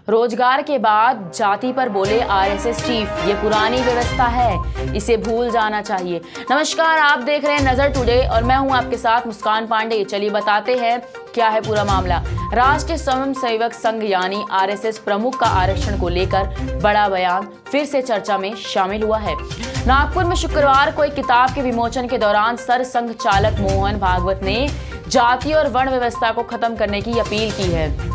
रोजगार के बाद जाति पर बोले आरएसएस चीफ, ये पुरानी व्यवस्था है, इसे भूल जाना चाहिए। नमस्कार, आप देख रहे हैं नजर टुडे और मैं हूं आपके साथ मुस्कान पांडे। चलिए बताते हैं क्या है पूरा मामला। राष्ट्रीय स्वयं सेवक संघ यानी आरएसएस प्रमुख का आरक्षण को लेकर बड़ा बयान फिर से चर्चा में शामिल हुआ है। नागपुर में शुक्रवार को एक किताब के विमोचन के दौरान सरसंघ चालक मोहन भागवत ने जाति और वर्ण व्यवस्था को खत्म करने की अपील की है।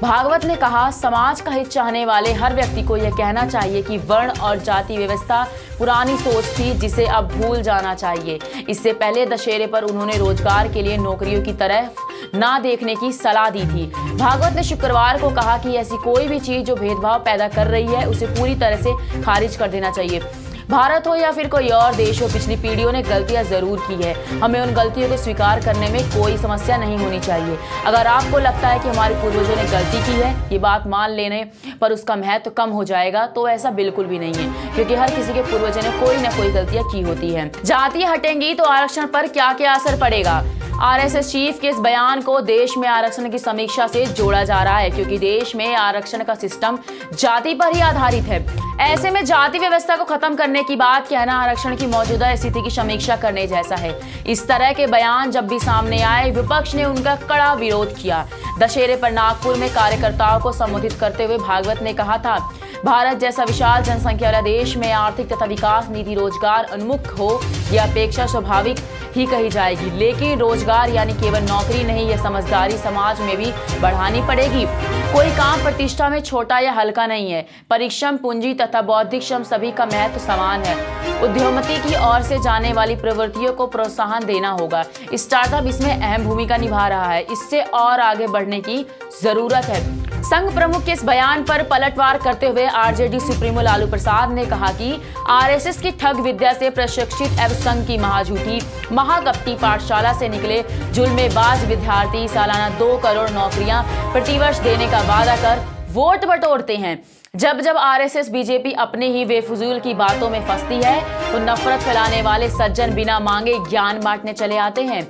भागवत ने कहा, समाज का हित चाहने वाले हर व्यक्ति को यह कहना चाहिए कि वर्ण और जाति व्यवस्था पुरानी सोच थी जिसे अब भूल जाना चाहिए। इससे पहले दशहरे पर उन्होंने रोजगार के लिए नौकरियों की तरफ ना देखने की सलाह दी थी। भागवत ने शुक्रवार को कहा कि ऐसी कोई भी चीज जो भेदभाव पैदा कर रही है उसे पूरी तरह से खारिज कर देना चाहिए। भारत हो या फिर कोई और देश हो, पिछली पीढ़ियों ने गलतियां जरूर की है। हमें उन गलतियों को स्वीकार करने में कोई समस्या नहीं होनी चाहिए। अगर आपको लगता है कि हमारे पूर्वजों ने गलती की है, ये बात मान लेने पर उसका महत्व कम हो जाएगा, तो ऐसा बिल्कुल भी नहीं है, क्योंकि हर किसी के पूर्वजों ने कोई ना कोई गलतियां की होती है। जातियां हटेंगी तो आरक्षण पर क्या क्या असर पड़ेगा? आरएसएस चीफ के इस बयान को देश में आरक्षण की समीक्षा से जोड़ा जा रहा है, क्योंकि देश में आरक्षण का सिस्टम जाति पर ही आधारित है। ऐसे में जाति व्यवस्था को खत्म करने की बात कहना आरक्षण की मौजूदा स्थिति की समीक्षा करने जैसा है। इस तरह के बयान जब भी सामने आए, विपक्ष ने उनका कड़ा विरोध किया। दशहरे पर नागपुर में कार्यकर्ताओं को संबोधित करते हुए भागवत ने कहा था, भारत जैसा विशाल जनसंख्या वाला देश में आर्थिक तथा विकास नीति रोजगार उन्मुख हो, यह अपेक्षा स्वाभाविक ही कही जाएगी, लेकिन रोजगार यानी केवल नौकरी नहीं, यह समझदारी समाज में भी बढ़ानी पड़ेगी। कोई काम प्रतिष्ठा में छोटा या हल्का नहीं है। परिश्रम, पूंजी तथा बौद्धिक श्रम सभी का महत्व समान है। उद्यमती की ओर से जाने वाली प्रवृत्तियों को प्रोत्साहन देना होगा। स्टार्टअप इसमें अहम भूमिका निभा रहा है। इससे और आगे बढ़ने की जरूरत है। संघ प्रमुख के इस बयान पर पलटवार करते हुए आरजेडी सुप्रीमो लालू प्रसाद ने कहा कि आरएसएस की ठग विद्या से प्रशिक्षित एवं संघ की महाझूठी महाकपटी पाठशाला से निकले जुल्मेबाज विद्यार्थी सालाना 2 करोड़ नौकरियां प्रतिवर्ष देने का वादा कर वोट बटोरते हैं। जब जब आरएसएस बीजेपी अपने ही बेफजूल की बातों में फंसती है तो नफरत फैलाने वाले सज्जन बिना मांगे ज्ञान बांटने चले आते हैं।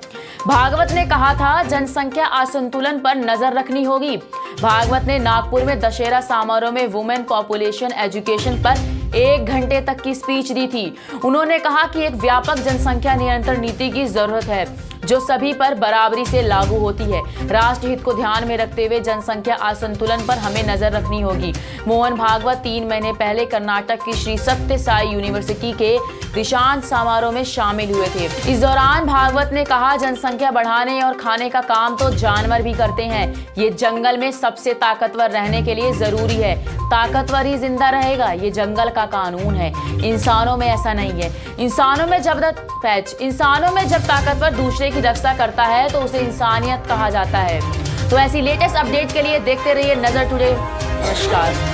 भागवत ने कहा था, जनसंख्या असंतुलन पर नजर रखनी होगी। भागवत ने नागपुर में दशहरा समारोह में वुमेन पॉपुलेशन एजुकेशन पर 1 घंटे तक की स्पीच दी थी। उन्होंने कहा कि एक व्यापक जनसंख्या नियंत्रण नीति की जरूरत है जो सभी पर बराबरी से लागू होती है। राष्ट्र हित को ध्यान में रखते हुए जनसंख्या असंतुलन पर हमें नजर रखनी होगी। मोहन भागवत 3 महीने पहले कर्नाटक की श्री सत्य साई यूनिवर्सिटी के दीक्षांत समारोह में शामिल हुए थे। इस दौरान भागवत ने कहा, जनसंख्या बढ़ाने और खाने का काम तो जानवर भी करते हैं। ये जंगल में सबसे ताकतवर रहने के लिए जरूरी है। ताकतवर ही जिंदा रहेगा, ये जंगल का कानून है। इंसानों में ऐसा नहीं है। इंसानों में जब ताकतवर दूसरे की रक्षा करता है तो उसे इंसानियत कहा जाता है। तो ऐसी लेटेस्ट अपडेट के लिए देखते रहिए नजर टुडे। नमस्कार।